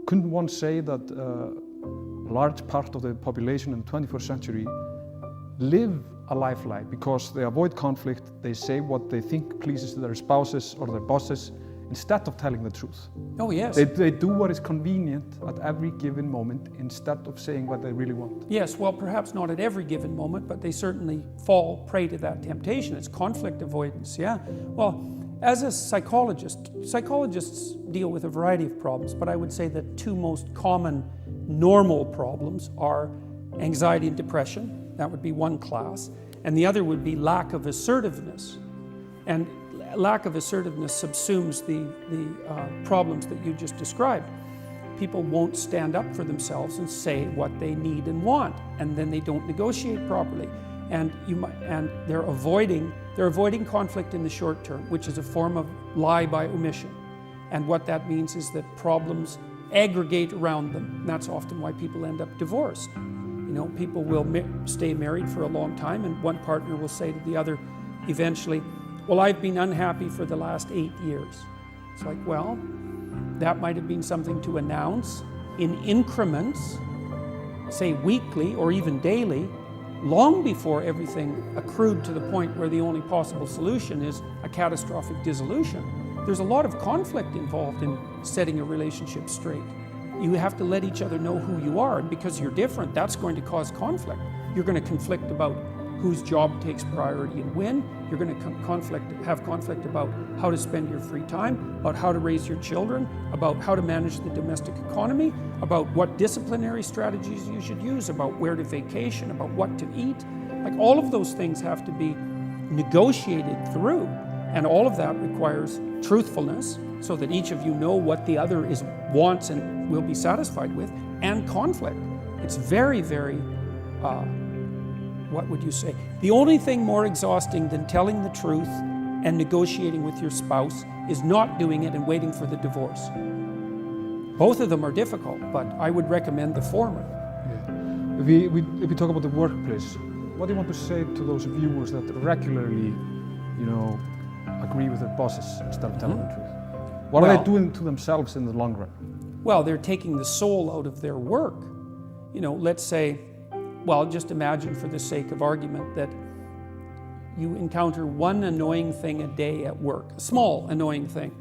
couldn't one say that a large part of the population in the 21st century live a life like because they avoid conflict, they say what they think pleases their spouses or their bosses instead of telling the truth? Oh, yes. They do what is convenient at every given moment instead of saying what they really want. Yes, well, perhaps not at every given moment, but they certainly fall prey to that temptation. It's conflict avoidance, yeah. Well, as a psychologist, psychologists deal with a variety of problems, but I would say the two most common normal problems are anxiety and depression. That would be one class. And the other would be lack of assertiveness. And lack of assertiveness subsumes the problems that you just described. People won't stand up for themselves and say what they need and want, and then they don't negotiate properly. And they're avoiding conflict in the short term, which is a form of lie by omission. And what that means is that problems aggregate around them. And that's often why people end up divorced. You know, people will stay married for a long time, and one partner will say to the other eventually, well, I've been unhappy for the last 8 years. It's like, well, that might have been something to announce in increments, say weekly or even daily, long before everything accrued to the point where the only possible solution is a catastrophic dissolution. There's a lot of conflict involved in setting a relationship straight. You have to let each other know who you are, and because you're different, that's going to cause conflict. You're going to conflict about whose job takes priority and when. You're going to have conflict about how to spend your free time, about how to raise your children, about how to manage the domestic economy, about what disciplinary strategies you should use, about where to vacation, about what to eat. Like, all of those things have to be negotiated through, and all of that requires truthfulness so that each of you know what the other wants and will be satisfied with, and conflict. It's very, very what would you say? The only thing more exhausting than telling the truth and negotiating with your spouse is not doing it and waiting for the divorce. Both of them are difficult, but I would recommend the former. Yeah. If we talk about the workplace, what do you want to say to those viewers that regularly, agree with their bosses instead of telling the truth? What are they doing to themselves in the long run? Well, they're taking the soul out of their work. Let's say, well, just imagine for the sake of argument that you encounter one annoying thing a day at work, a small annoying thing.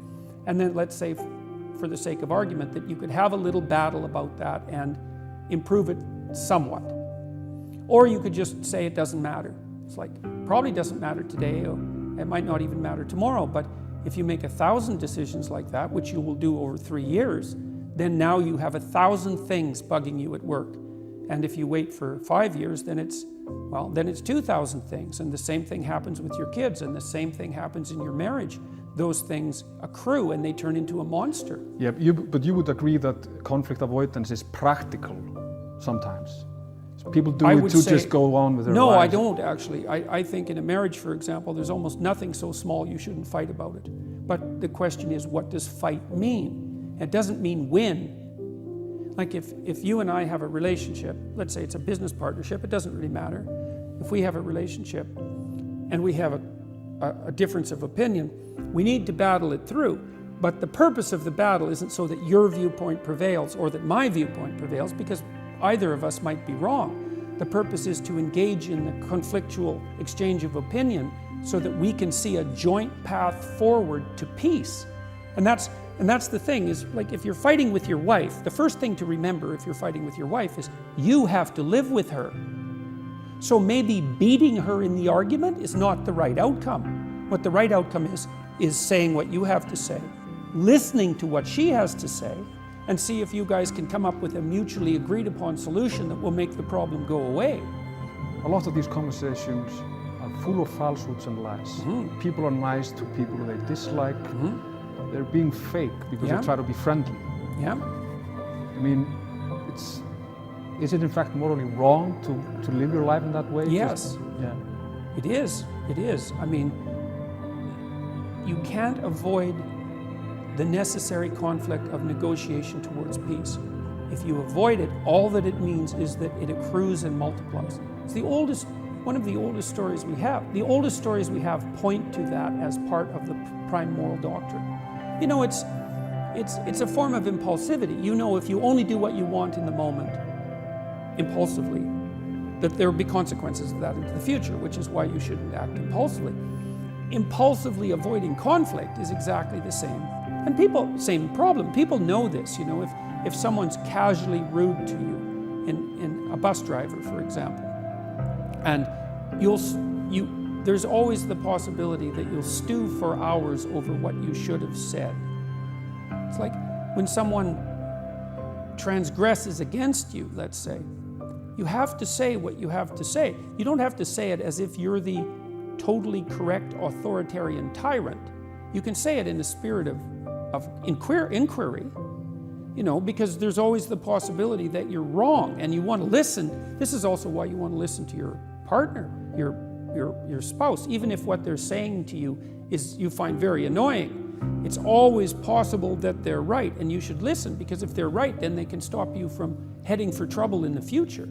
And then let's say, for the sake of argument, that you could have a little battle about that and improve it somewhat. Or you could just say it doesn't matter. It's like, probably doesn't matter today, or it might not even matter tomorrow, but if you make 1,000 decisions like that, which you will do over 3 years, then now you have 1,000 things bugging you at work. And if you wait for 5 years, then it's 2,000 things. And the same thing happens with your kids, and the same thing happens in your marriage. Those things accrue and they turn into a monster. Yeah, but you would agree that conflict avoidance is practical sometimes. So people do it to just go on with their lives. No, I don't actually. I think in a marriage, for example, there's almost nothing so small you shouldn't fight about it. But the question is, what does fight mean? It doesn't mean win. Like if you and I have a relationship, let's say it's a business partnership, it doesn't really matter. If we have a relationship and we have a difference of opinion, we need to battle it through. But the purpose of the battle isn't so that your viewpoint prevails or that my viewpoint prevails, because either of us might be wrong. The purpose is to engage in the conflictual exchange of opinion so that we can see a joint path forward to peace. And that's the thing, is like, if you're fighting with your wife, the first thing to remember if you're fighting with your wife is you have to live with her. So maybe beating her in the argument is not the right outcome. What the right outcome is saying what you have to say, listening to what she has to say, and see if you guys can come up with a mutually agreed upon solution that will make the problem go away. A lot of these conversations are full of falsehoods and lies. Mm-hmm. People are nice to people they dislike. Mm-hmm. They're being fake because they try to be friendly. Yeah. I mean, is it in fact morally wrong to live your life in that way? Yes. It is. It is. I mean, you can't avoid the necessary conflict of negotiation towards peace. If you avoid it, all that it means is that it accrues and multiplies. It's one of the oldest stories we have. The oldest stories we have point to that as part of the prime moral doctrine. it's a form of impulsivity. You know, if you only do what you want in the moment, impulsively, that there will be consequences of that into the future, which is why you shouldn't act impulsively. Impulsively avoiding conflict is exactly the same. And same problem. People know this, you know, if someone's casually rude to you, in a bus driver, for example, and there's always the possibility that you'll stew for hours over what you should have said. It's like when someone transgresses against you, let's say, you have to say what you have to say. You don't have to say it as if you're the totally correct authoritarian tyrant. You can say it in a spirit of inquiry, you know, because there's always the possibility that you're wrong and you want to listen. This is also why you want to listen to your partner, your spouse, even if what they're saying to you is you find very annoying. It's always possible that they're right, and you should listen, because if they're right, then they can stop you from heading for trouble in the future.